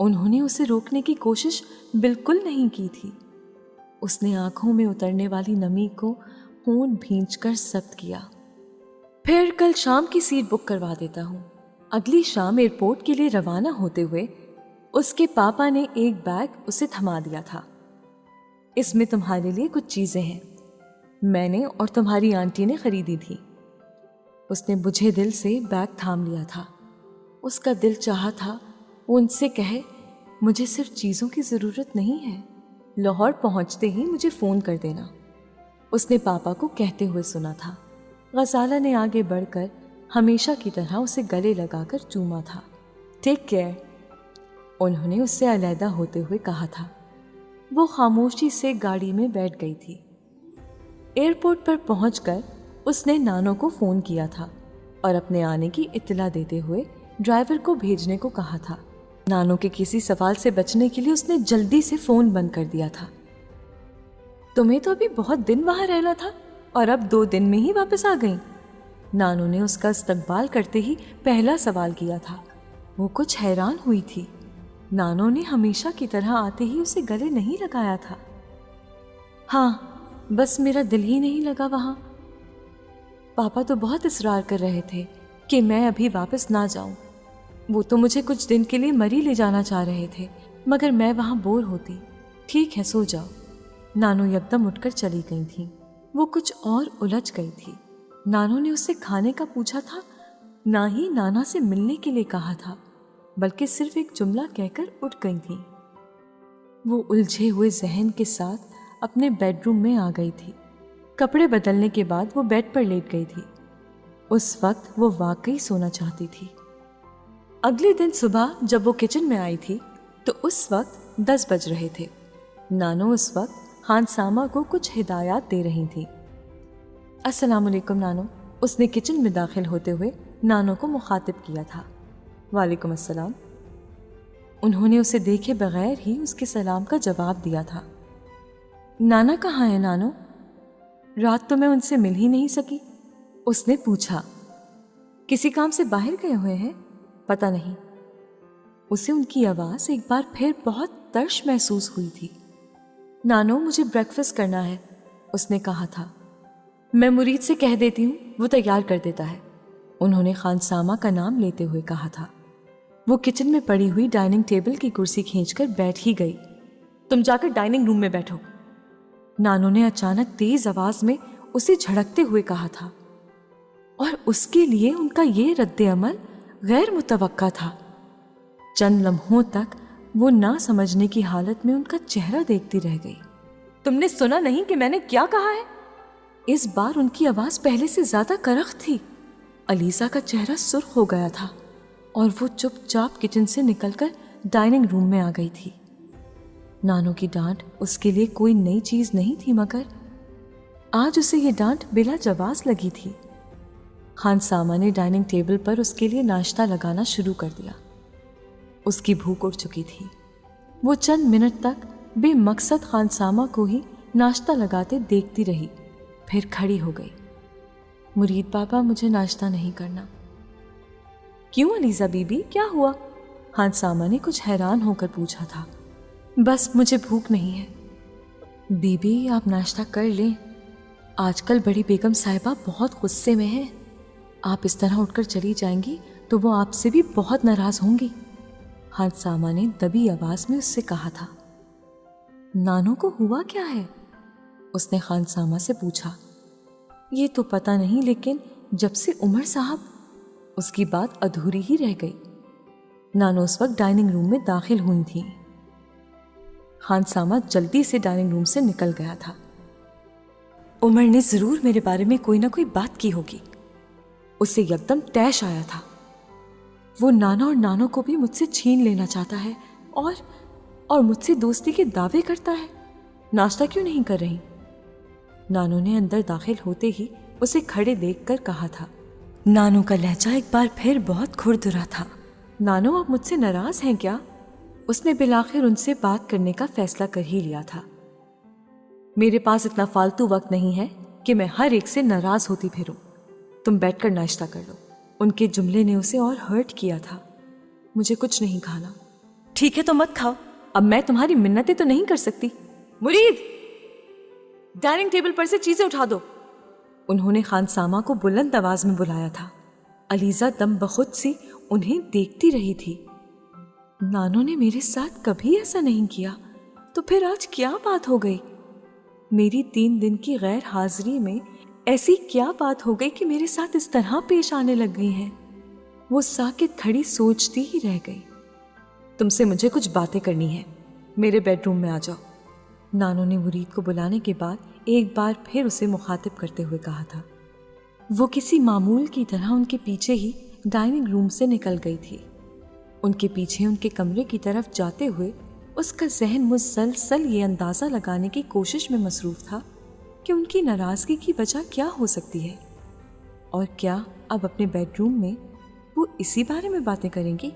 انہوں نے اسے روکنے کی کوشش بالکل نہیں کی تھی۔ اس نے آنکھوں میں اترنے والی نمی کو خون بھینچ کر ضبط کیا۔ پھر کل شام کی سیٹ بک کروا دیتا ہوں۔ اگلی شام ایئرپورٹ کے لیے روانہ ہوتے ہوئے اس کے پاپا نے ایک بیگ اسے تھما دیا تھا۔ اس میں تمہارے لیے کچھ چیزیں ہیں، میں نے اور تمہاری آنٹی نے خریدی تھی۔ اس نے بجھے دل سے بیگ تھام لیا تھا۔ اس کا دل چاہا تھا وہ ان سے کہے مجھے صرف چیزوں کی ضرورت نہیں ہے، لاہور پہنچتے ہی مجھے فون کر دینا۔ اس نے پاپا کو کہتے ہوئے سنا تھا۔ غزالہ نے آگے بڑھ کر ہمیشہ کی طرح اسے گلے لگا کر چوما تھا۔ ٹیک کیئر، انہوں نے اس سے علیحدہ ہوتے ہوئے کہا تھا۔ وہ خاموشی سے گاڑی میں بیٹھ گئی تھی۔ ایئرپورٹ پر پہنچ کر اس نے نانو کو فون کیا تھا اور اپنے آنے کی اطلاع دیتے ہوئے ڈرائیور کو بھیجنے کو کہا تھا۔ نانو کے کسی سوال سے بچنے کے لیے اس نے جلدی سے فون بند کر دیا تھا۔ تمہیں تو ابھی بہت دن وہاں رہنا تھا اور اب 2 دن میں ہی واپس آ گئیں؟ نانو نے اس کا استقبال کرتے ہی پہلا سوال کیا تھا۔ وہ کچھ حیران ہوئی تھی۔ نانو نے ہمیشہ کی طرح آتے ہی اسے گلے نہیں لگایا تھا۔ ہاں، بس میرا دل ہی نہیں لگا وہاں۔ پاپا تو بہت اصرار کر رہے تھے کہ میں ابھی واپس نہ جاؤں۔ وہ تو مجھے کچھ دن کے لیے مری لے جانا چاہ رہے تھے، مگر میں وہاں بور ہوتی۔ ٹھیک ہے، سو جاؤ۔ نانو یکدم اٹھ کر چلی گئی تھی۔ وہ کچھ اور الجھ گئی تھی۔ نانو نے اس سے کھانے کا پوچھا تھا، نہ ہی نانا سے ملنے کے لیے کہا تھا، بلکہ صرف ایک جملہ کہہ کر اٹھ گئی تھی۔ وہ الجھے ہوئے ذہن کے ساتھ اپنے بیڈ روم میں آ گئی تھی۔ کپڑے بدلنے کے بعد وہ بیڈ پر لیٹ گئی تھی۔ اس وقت وہ واقعی سونا چاہتی تھی۔ اگلے دن صبح جب وہ کچن میں آئی تھی تو اس وقت 10 بج رہے تھے۔ نانو اس وقت خانسامہ کو کچھ ہدایات دے رہی تھی۔ السلام علیکم نانو، اس نے کچن میں داخل ہوتے ہوئے نانو کو مخاطب کیا تھا۔ وعلیکم السلام۔ انہوں نے اسے دیکھے بغیر ہی اس کے سلام کا جواب دیا تھا۔ نانا کہاں ہے نانو؟ رات تو میں ان سے مل ہی نہیں سکی، اس نے پوچھا۔ کسی کام سے باہر گئے ہوئے ہیں؟ پتہ نہیں۔ اسے ان کی آواز ایک بار پھر بہت ترش محسوس ہوئی تھی۔ نانو، مجھے بریکفاسٹ کرنا ہے، اس نے کہا تھا۔ میں مرید سے کہہ دیتی ہوں، وہ تیار کر دیتا ہے، انہوں نے خانسامہ کا نام لیتے ہوئے کہا تھا۔ وہ کچن میں پڑی ہوئی ڈائننگ ٹیبل کی کرسی کھینچ کر بیٹھ ہی گئی۔ تم جا کر ڈائننگ روم میں بیٹھو، نانو نے اچانک تیز آواز میں اسے جھڑکتے ہوئے کہا تھا، اور اس کے لیے ان کا یہ رد عمل غیر متوقع تھا۔ چند لمحوں تک وہ نہ سمجھنے کی حالت میں ان کا چہرہ دیکھتی رہ گئی۔ تم نے سنا نہیں کہ میں نے کیا کہا ہے؟ اس بار ان کی آواز پہلے سے زیادہ کرخت تھی۔ علیزہ کا چہرہ سرخ ہو گیا تھا اور وہ چپ چاپ کچن سے نکل کر ڈائننگ روم میں آ گئی تھی۔ نانو کی ڈانٹ اس کے لیے کوئی نئی چیز نہیں تھی، مگر آج اسے یہ ڈانٹ بلا جواز لگی تھی۔ خانسامہ نے ڈائننگ ٹیبل پر اس کے لیے ناشتہ لگانا شروع کر دیا۔ اس کی بھوک اٹھ چکی تھی۔ وہ چند منٹ تک بے مقصد خانسامہ کو ہی ناشتہ لگاتے دیکھتی رہی، پھر کھڑی ہو گئی۔ مرید پاپا، مجھے ناشتہ نہیں کرنا۔ کیوں علیزہ بی بی، کیا ہوا؟ خانسامہ نے کچھ حیران ہو کر پوچھا تھا۔ بس مجھے بھوک نہیں ہے۔ بی بی آپ ناشتہ کر لیں، آج کل بڑی بیگم صاحبہ بہت غصے میں ہیں، آپ اس طرح اٹھ کر چلی جائیں گی تو وہ آپ سے بھی بہت ناراض ہوں گی، خانسامہ نے دبی آواز میں اس سے کہا تھا۔ نانو کو ہوا کیا ہے؟ اس نے خانسامہ سے پوچھا۔ یہ تو پتہ نہیں، لیکن جب سے عمر صاحب، اس کی بات ادھوری ہی رہ گئی۔ نانو اس وقت ڈائننگ روم میں داخل ہوئی تھی۔ خانسامہ جلدی سے ڈائننگ روم سے نکل گیا تھا۔ عمر نے ضرور میرے بارے میں کوئی نہ کوئی بات کی ہوگی، اسے یکدم طیش آیا تھا۔ وہ نانا اور نانو کو بھی مجھ سے چھین لینا چاہتا ہے اور مجھ سے دوستی کے دعوے کرتا ہے۔ ناشتہ کیوں نہیں کر رہی؟ نانو نے اندر داخل ہوتے ہی اسے کھڑے دیکھ کر کہا تھا۔ نانو کا لہجہ ایک بار پھر بہت کھردرا تھا۔ نانو، آپ مجھ سے ناراض ہیں کیا؟ اس نے بالآخر ان سے بات کرنے کا فیصلہ کر ہی لیا تھا۔ میرے پاس اتنا فالتو وقت نہیں ہے کہ میں ہر ایک سے ناراض ہوتی پھروں، تم بیٹھ کر ناشتہ کر لو۔ ان کے جملے نے اسے اور ہرٹ کیا تھا۔ مجھے کچھ نہیں کھانا۔ ٹھیک ہے تو مت کھاؤ، اب میں تمہاری منتیں تو نہیں کر سکتی۔ مرید، ڈائننگ ٹیبل پر سے چیزیں اٹھا دو۔ انہوں نے خان سامہ کو بلند آواز میں بلایا تھا۔ علیزہ دم بخود سی انہیں دیکھتی رہی تھی۔ نانو نے میرے ساتھ کبھی ایسا نہیں کیا، تو پھر آج کیا بات ہو گئی؟ میری 3 دن کی غیر حاضری میں ایسی کیا بات ہو گئی کہ میرے ساتھ اس طرح پیش آنے لگ گئی ہیں؟ وہ ساکت کھڑی سوچتی ہی رہ گئی۔ تم سے مجھے کچھ باتیں کرنی ہیں، میرے بیڈ روم میں آ جاؤ۔ نانو نے مرید کو بلانے کے بعد ایک بار پھر اسے مخاطب کرتے ہوئے کہا تھا۔ وہ کسی معمول کی طرح ان کے پیچھے ہی ڈائننگ روم سے نکل گئی تھی۔ ان کے پیچھے ان کے کمرے کی طرف جاتے ہوئے اس کا ذہن مسلسل یہ اندازہ لگانے کی کوشش میں مصروف تھا کہ ان کی ناراضگی کی وجہ کیا ہو سکتی ہے، اور کیا اب اپنے بیڈ روم میں وہ اسی بارے میں باتیں کریں گی